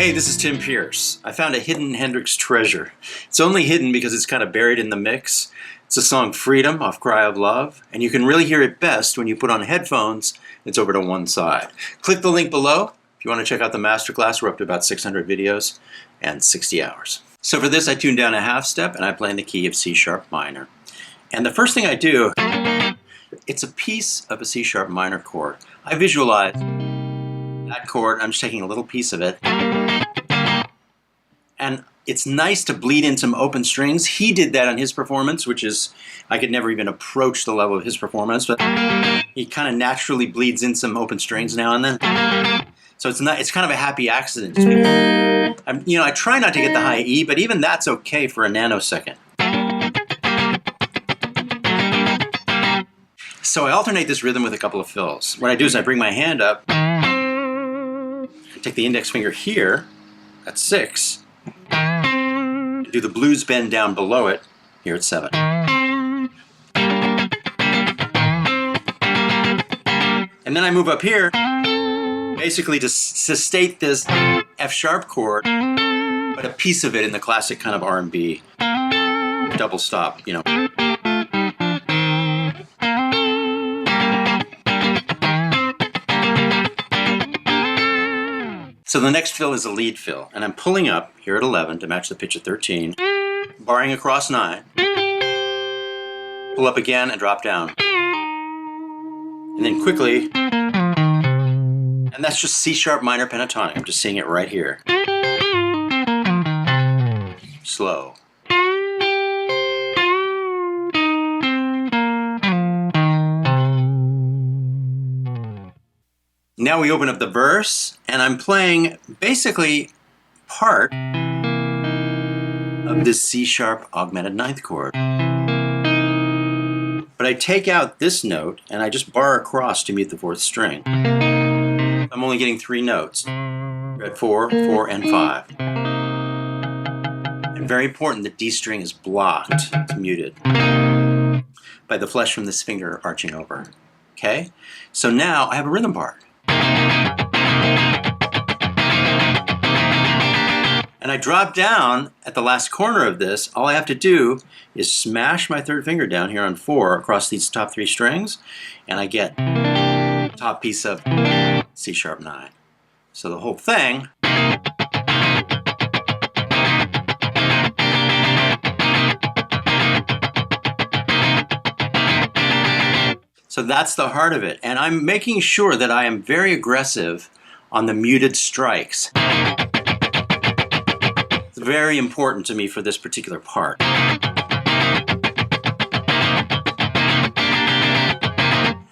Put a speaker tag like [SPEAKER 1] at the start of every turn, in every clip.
[SPEAKER 1] Hey, this is Tim Pierce. I found a hidden Hendrix treasure. It's only hidden because it's kind of buried in the mix. It's a song Freedom off Cry of Love, and you can really hear it best when you put on headphones. It's over to one side. Click the link below if you want to check out the masterclass. We're up to about 600 videos and 60 hours. So for this, I tune down a half step and I play in the key of C sharp minor. And the first thing I do, it's a piece of a C sharp minor chord. I visualize that chord. I'm just taking a little piece of it. And it's nice to bleed in some open strings. He did that on his performance, which is, I could never even approach the level of his performance, but he kind of naturally bleeds in some open strings now and then. So it's kind of a happy accident. I try not to get the high E, but even that's okay for a nanosecond. So I alternate this rhythm with a couple of fills. What I do is I bring my hand up, I take the index finger here at 6, do the blues bend down below it here at 7. And then I move up here basically to state this F sharp chord, but a piece of it in the classic kind of R&B double stop, you know. So the next fill is a lead fill, and I'm pulling up here at 11 to match the pitch at 13, barring across 9, pull up again and drop down, and then quickly, and that's just C sharp minor pentatonic. I'm just seeing it right here. Slow. Now we open up the verse, and I'm playing basically part of this C sharp augmented ninth chord. But I take out this note and I just bar across to mute the 4th string. I'm only getting 3 notes. Fret 4, 4, and 5. And very important, the D string is blocked, it's muted, by the flesh from this finger arching over. Okay? So now I have a rhythm part. And I drop down at the last corner of this. All I have to do is smash my 3rd finger down here on 4 across these top 3 strings, and I get the top piece of C sharp 9. So the whole thing so that's the heart of it. And I'm making sure that I am very aggressive on the muted strikes. It's very important to me for this particular part.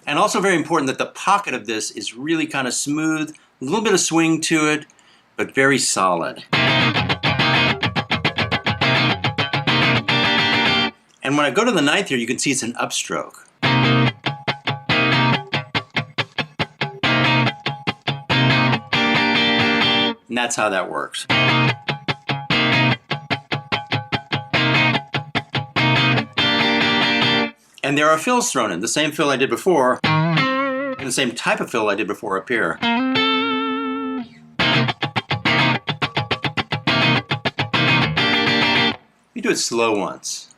[SPEAKER 1] And also very important that the pocket of this is really kind of smooth, a little bit of swing to it, but very solid. And when I go to the 9th here, you can see it's an upstroke. And that's how that works. And there are fills thrown in, the same fill I did before, and the same type of fill I did before up here. You do it slow once.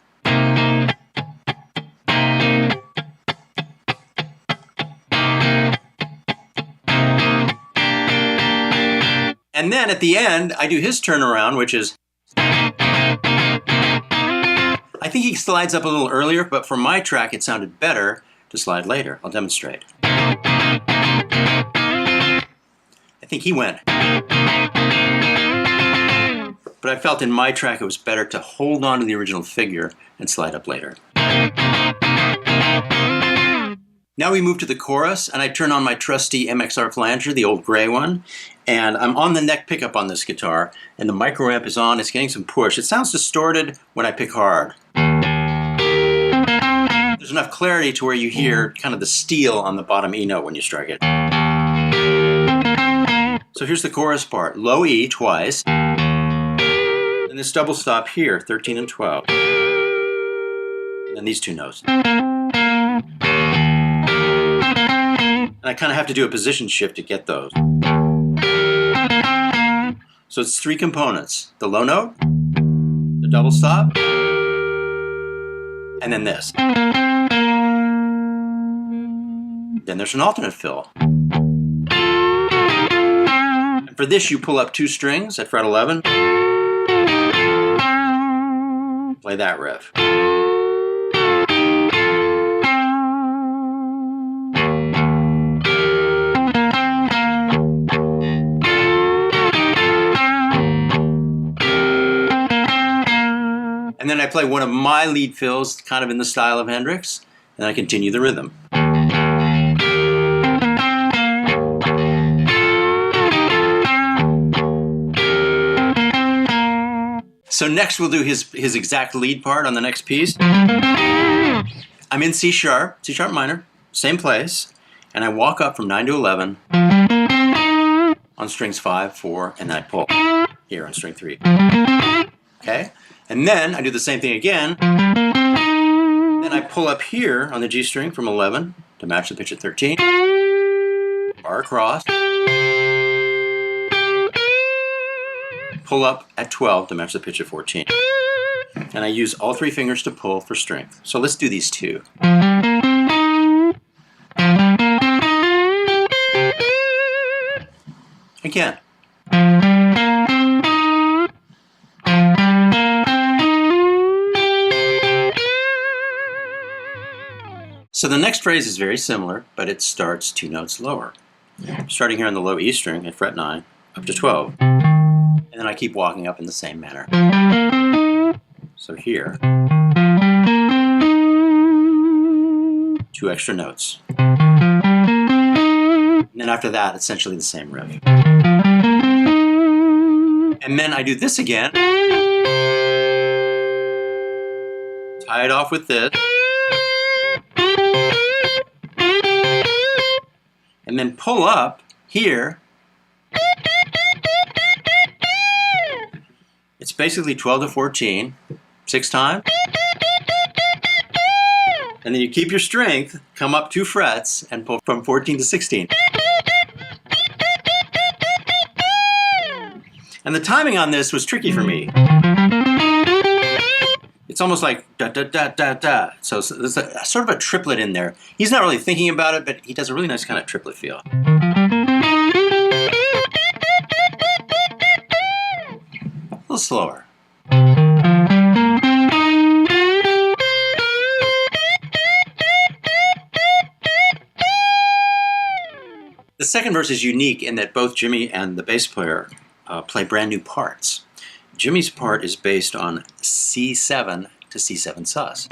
[SPEAKER 1] And then at the end, I do his turnaround, which is, I think he slides up a little earlier, but for my track, it sounded better to slide later. I'll demonstrate. I think he went. But I felt in my track it was better to hold on to the original figure and slide up later. Now we move to the chorus, and I turn on my trusty MXR flanger, the old gray one, and I'm on the neck pickup on this guitar, and the micro amp is on. It's getting some push. It sounds distorted when I pick hard. There's enough clarity to where you hear kind of the steel on the bottom E note when you strike it. So here's the chorus part. Low E twice, and this double stop here, 13 and 12. And then these 2 notes. And I kind of have to do a position shift to get those. So it's three components: the low note, the double stop, and then this. Then there's an alternate fill. And for this, you pull up two strings at fret 11. Play that riff. And then I play one of my lead fills, kind of in the style of Hendrix, and I continue the rhythm. So next we'll do his exact lead part on the next piece. I'm in C sharp minor, same place, and I walk up from 9 to 11 on strings 5, 4, and then I pull here on string 3. Okay? And then I do the same thing again. Then I pull up here on the G string from 11 to match the pitch at 13. Bar across. Pull up at 12 to match the pitch at 14. And I use all three fingers to pull for strength. So let's do these two. Again. So the next phrase is very similar, but it starts two notes lower. Starting here on the low E string at fret 9 up to 12. And then I keep walking up in the same manner. So here, two extra notes. And then after that, essentially the same riff. And then I do this again. Tie it off with this. And then pull up here. It's basically 12 to 14, 6 times. And then you keep your strength, come up 2 frets, and pull from 14 to 16. And the timing on this was tricky for me. It's almost like da da da da da. So there's sort of a triplet in there. He's not really thinking about it, but he does a really nice kind of triplet feel. A little slower. The second verse is unique in that both Jimmy and the bass player play brand new parts. Jimmy's part is based on C7 to C7 sus,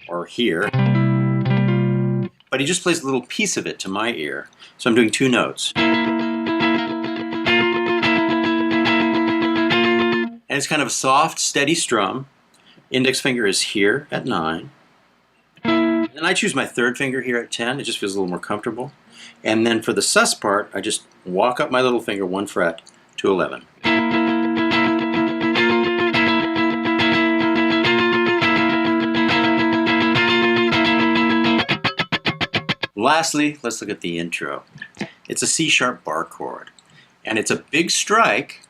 [SPEAKER 1] or here, but he just plays a little piece of it to my ear. So I'm doing 2 notes. And it's kind of a soft, steady strum. Index finger is here at 9. And I choose my third finger here at 10. It just feels a little more comfortable. And then for the sus part, I just walk up my little finger 1 fret to 11. Lastly, let's look at the intro. It's a C sharp bar chord. And it's a big strike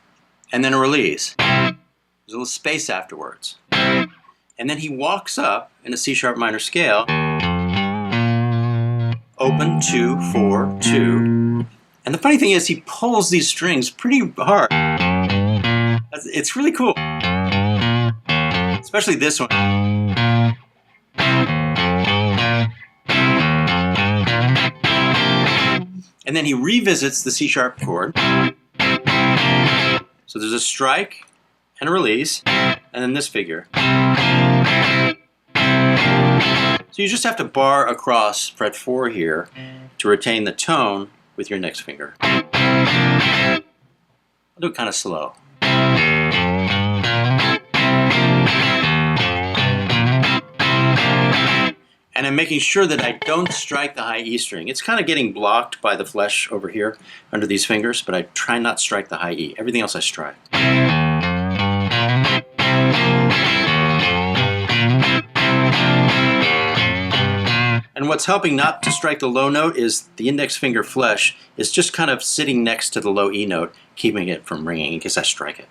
[SPEAKER 1] and then a release. There's a little space afterwards. And then he walks up in a C sharp minor scale. Open, 2, 4, 2. And the funny thing is he pulls these strings pretty hard. It's really cool. Especially this one. And then he revisits the C sharp chord. So there's a strike and a release, and then this figure. So you just have to bar across fret 4 here to retain the tone with your next finger. I'll do it kind of slow. And I'm making sure that I don't strike the high E string. It's kind of getting blocked by the flesh over here under these fingers, but I try not to strike the high E. Everything else I strike. And what's helping not to strike the low note is the index finger flesh is just kind of sitting next to the low E note, keeping it from ringing in case I strike it.